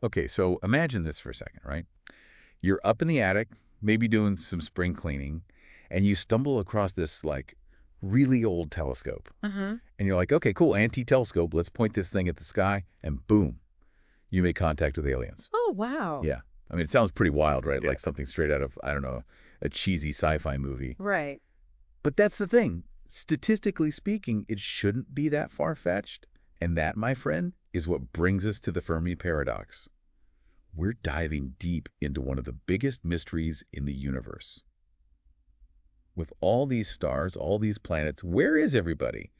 Okay, so imagine this for a second, right? You're up in the attic, maybe doing some spring cleaning, and you stumble across this, like, really old telescope. Hmm. And you're like, okay, cool, anti-telescope, let's point this thing at the sky, and boom, you make contact with aliens. Oh, wow. Yeah. I mean, it sounds pretty wild, right? Yeah. Like something straight out of, I don't know, a cheesy sci-fi movie. Right. But that's the thing. Statistically speaking, it shouldn't be that far-fetched. And that, my friend, is what brings us to the Fermi paradox. We're diving deep into one of the biggest mysteries in the universe. With all these stars, all these planets, where is everybody?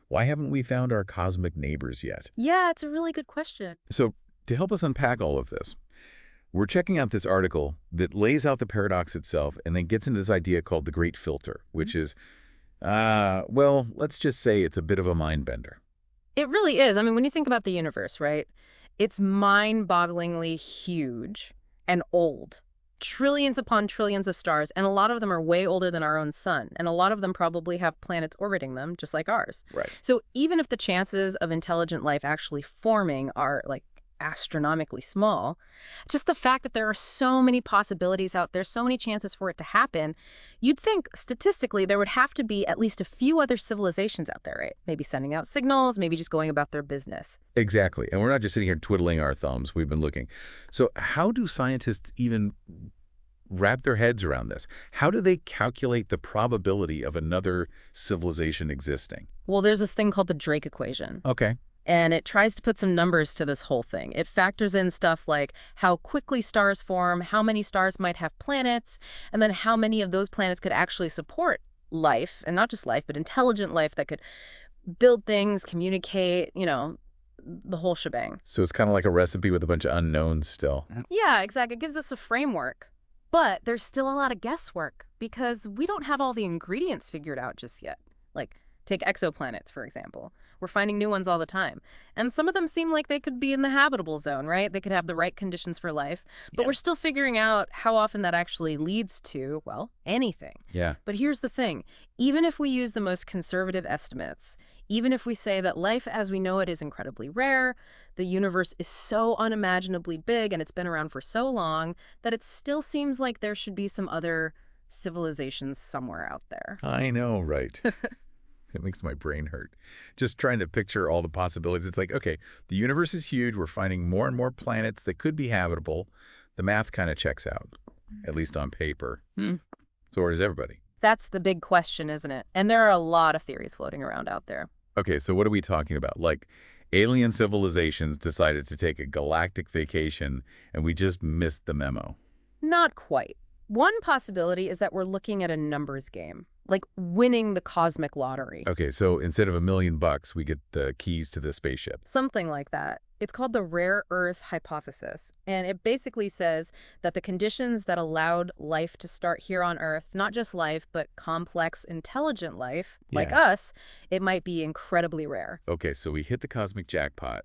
Why haven't we found our cosmic neighbors yet? Yeah, it's a really good question. So, to help us unpack all of this, we're checking out this article that lays out the paradox itself and then gets into this idea called the Great Filter, which is, well, let's just say it's a bit of a mind bender. It really is. I mean, when you think about the universe, right? It's mind-bogglingly huge and old. Trillions upon trillions of stars, and a lot of them are way older than our own sun, and a lot of them probably have planets orbiting them, just like ours. Right. So even if the chances of intelligent life actually forming are, like, astronomically small, just the fact that there are so many possibilities out there, so many chances for it to happen, you'd think statistically there would have to be at least a few other civilizations out there, right? Maybe sending out signals, maybe just going about their business. Exactly. And we're not just sitting here twiddling our thumbs. We've been looking. So how do scientists even wrap their heads around this? How do they calculate the probability of another civilization existing? Well, there's this thing called the Drake equation. Okay. And it tries to put some numbers to this whole thing. It factors in stuff like how quickly stars form, how many stars might have planets, and then how many of those planets could actually support life, and not just life, but intelligent life that could build things, communicate, the whole shebang. So it's kind of like a recipe with a bunch of unknowns still. Yeah, exactly. It gives us a framework. But there's still a lot of guesswork because we don't have all the ingredients figured out just yet. Like, take exoplanets, for example. We're finding new ones all the time. And some of them seem like they could be in the habitable zone, right? They could have the right conditions for life. But Yeah. we're still figuring out how often that actually leads to, well, anything. Yeah. But here's the thing. Even if we use the most conservative estimates, even if we say that life as we know it is incredibly rare, the universe is so unimaginably big and it's been around for so long that it still seems like there should be some other civilizations somewhere out there. I know, right? It makes my brain hurt. Just trying to picture all the possibilities. It's like, okay, the universe is huge. We're finding more and more planets that could be habitable. The math kind of checks out, at least on paper. Hmm. So where is everybody? That's the big question, isn't it? And there are a lot of theories floating around out there. Okay, so what are we talking about? Like alien civilizations decided to take a galactic vacation and we just missed the memo. Not quite. One possibility is that we're looking at a numbers game, like winning the cosmic lottery. Okay, so instead of $1,000,000, we get the keys to the spaceship. Something like that. It's called the rare earth hypothesis, and it basically says that the conditions that allowed life to start here on Earth, not just life, but complex, intelligent life, like Yeah. us, it might be incredibly rare. Okay, so we hit the cosmic jackpot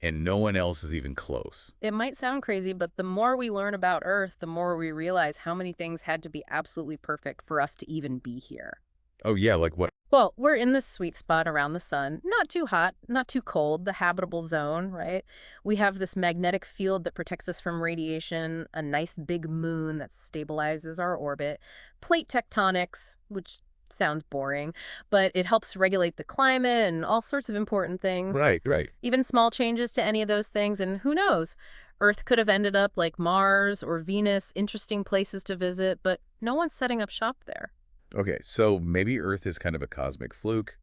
and no one else is even close. It might sound crazy, but the more we learn about Earth, the more we realize how many things had to be absolutely perfect for us to even be here. Oh yeah, like what? Well, we're in this sweet spot around the sun. Not too hot, not too cold, the habitable zone, right? We have this magnetic field that protects us from radiation, a nice big moon that stabilizes our orbit, plate tectonics, which sounds boring, but it helps regulate the climate and all sorts of important things. Right. Even small changes to any of those things, and who knows? Earth could have ended up like Mars or Venus, interesting places to visit, but no one's setting up shop there. Okay, so maybe Earth is kind of a cosmic fluke,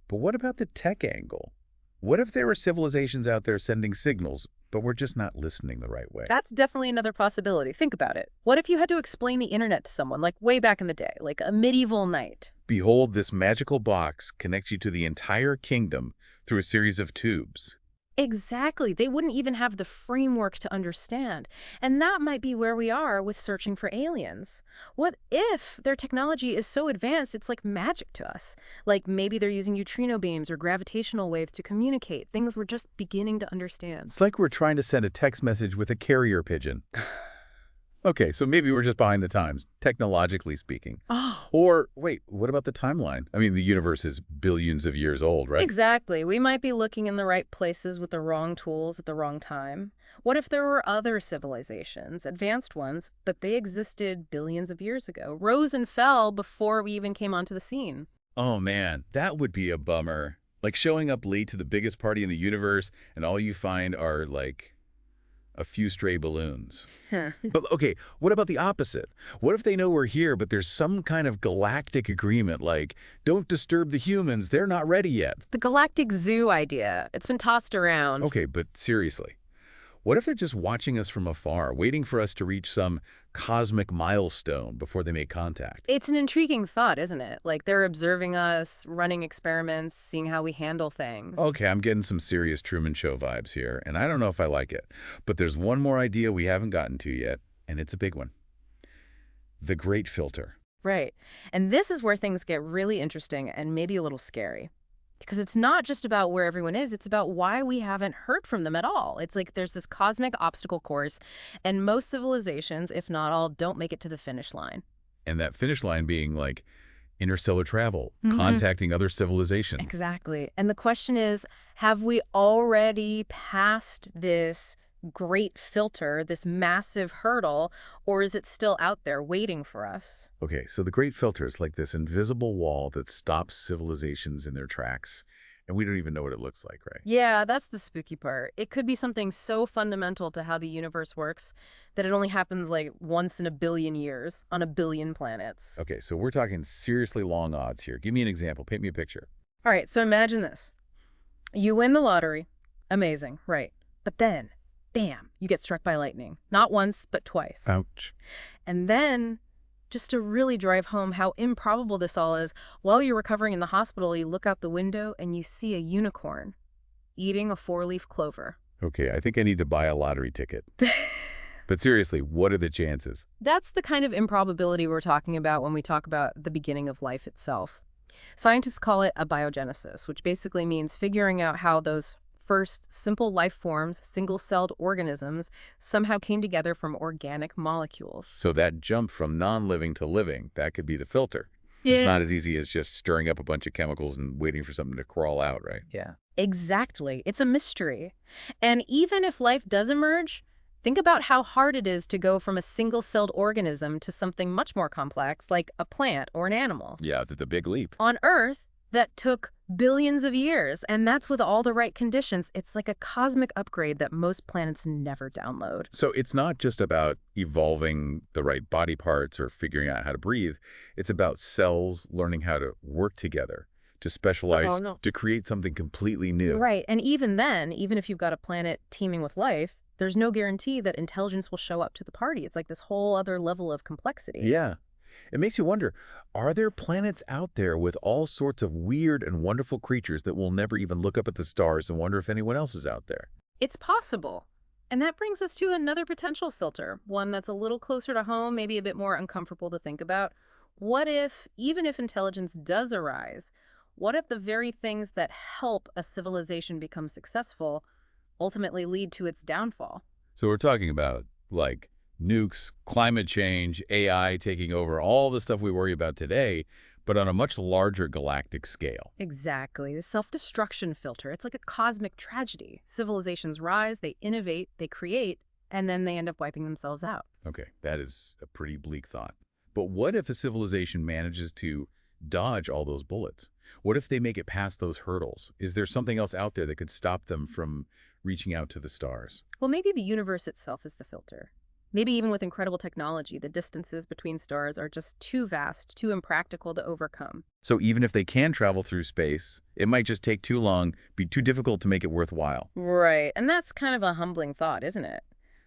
but what about the tech angle? What if there were civilizations out there sending signals, but we're just not listening the right way? That's definitely another possibility. Think about it. What if you had to explain the internet to someone, like way back in the day, like a medieval knight? Behold, this magical box connects you to the entire kingdom through a series of tubes. Exactly. They wouldn't even have the framework to understand. And that might be where we are with searching for aliens. What if their technology is so advanced it's like magic to us? Like maybe they're using neutrino beams or gravitational waves to communicate, things we're just beginning to understand. It's like we're trying to send a text message with a carrier pigeon. Okay, so maybe we're just behind the times, technologically speaking. Oh, Or, wait, what about the timeline? I mean, the universe is billions of years old, right? exactly. We might be looking in the right places with the wrong tools at the wrong time. What if there were other civilizations, advanced ones, but they existed billions of years ago, rose and fell before we even came onto the scene? Oh man, that would be a bummer. Like showing up late to the biggest party in the universe and all you find are like a few stray balloons. Huh. But okay, what about the opposite? What if they know we're here, but there's some kind of galactic agreement like, don't disturb the humans, they're not ready yet? The galactic zoo idea. It's been tossed around. Okay, but seriously, what if they're just watching us from afar, waiting for us to reach some cosmic milestone before they make contact? It's an intriguing thought, isn't it? Like they're observing us, running experiments, seeing how we handle things. Okay, I'm getting some serious Truman Show vibes here, and I don't know if I like it. But there's one more idea we haven't gotten to yet, and it's a big one. The Great Filter. Right. And this is where things get really interesting and maybe a little scary. Because it's not just about where everyone is, it's about why we haven't heard from them at all. It's like there's this cosmic obstacle course, and most civilizations, if not all, don't make it to the finish line. And that finish line being like interstellar travel, contacting other civilizations. Exactly. And the question is, have we already passed this great filter, this massive hurdle, or is it still out there waiting for us? Okay, so the Great Filter is like this invisible wall that stops civilizations in their tracks, and we don't even know what it looks like, right? Yeah, that's the spooky part. It could be something so fundamental to how the universe works that it only happens like once in a billion years on a billion planets. Okay, so we're talking seriously long odds here. Give me an example. Paint me a picture. All right, so imagine this. You win the lottery. Amazing, right. But then, bam, you get struck by lightning. Not once, but twice. Ouch. And then, just to really drive home how improbable this all is, while you're recovering in the hospital, you look out the window and you see a unicorn eating a four-leaf clover. Okay, I think I need to buy a lottery ticket. But seriously, what are the chances? That's the kind of improbability we're talking about when we talk about the beginning of life itself. Scientists call it abiogenesis, which basically means figuring out how those first simple life forms, single-celled organisms, somehow came together from organic molecules. So that jump from non-living to living, that could be the filter. It's not as easy as just stirring up a bunch of chemicals and waiting for something to crawl out, right? Yeah. Exactly. It's a mystery. And even if life does emerge, think about how hard it is to go from a single-celled organism to something much more complex, like a plant or an animal. Yeah, that's a big leap. On Earth, that took billions of years, and that's with all the right conditions. It's like a cosmic upgrade that most planets never download. So it's not just about evolving the right body parts or figuring out how to breathe. It's about cells learning how to work together, to specialize, to create something completely new. Right, and even then, even if you've got a planet teeming with life, there's no guarantee that intelligence will show up to the party. It's like this whole other level of complexity. Yeah. It makes you wonder, are there planets out there with all sorts of weird and wonderful creatures that will never even look up at the stars and wonder if anyone else is out there? It's possible. And that brings us to another potential filter, one that's a little closer to home, maybe a bit more uncomfortable to think about. What if, even if intelligence does arise, what if the very things that help a civilization become successful ultimately lead to its downfall? So we're talking about, like, nukes, climate change, AI taking over, all the stuff we worry about today, but on a much larger galactic scale. Exactly. The self-destruction filter. It's like a cosmic tragedy. Civilizations rise, they innovate, they create, and then they end up wiping themselves out. Okay, that is a pretty bleak thought. But what if a civilization manages to dodge all those bullets? What if they make it past those hurdles? Is there something else out there that could stop them from reaching out to the stars? Well, maybe the universe itself is the filter. Maybe even with incredible technology, the distances between stars are just too vast, too impractical to overcome. So even if they can travel through space, it might just take too long, be too difficult to make it worthwhile. Right, and that's kind of a humbling thought, isn't it?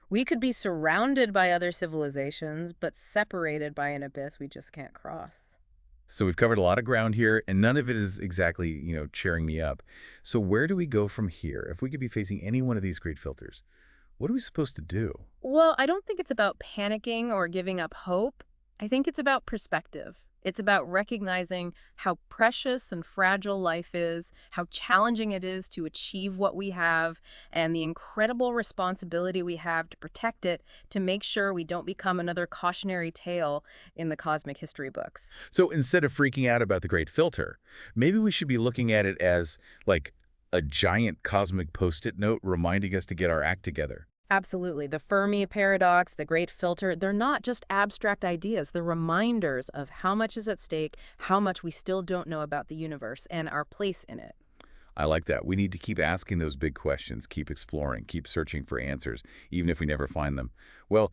We could be surrounded by other civilizations, but separated by an abyss we just can't cross. So we've covered a lot of ground here, and none of it is exactly, cheering me up. So where do we go from here? If we could be facing any one of these great filters, what are we supposed to do? Well, I don't think it's about panicking or giving up hope. I think it's about perspective. It's about recognizing how precious and fragile life is, how challenging it is to achieve what we have, and the incredible responsibility we have to protect it, to make sure we don't become another cautionary tale in the cosmic history books. So instead of freaking out about the great filter, maybe we should be looking at it as like a giant cosmic Post-it note reminding us to get our act together. Absolutely. The Fermi paradox, the Great Filter, they're not just abstract ideas. They're reminders of how much is at stake, how much we still don't know about the universe, and our place in it. I like that. We need to keep asking those big questions, keep exploring, keep searching for answers, even if we never find them. Well,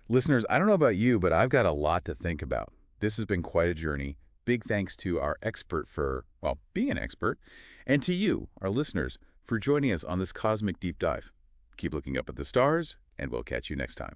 listeners, I don't know about you, but I've got a lot to think about. This has been quite a journey. Big thanks to our expert for, well, being an expert, and to you, our listeners, for joining us on this cosmic deep dive. Keep looking up at the stars, and we'll catch you next time.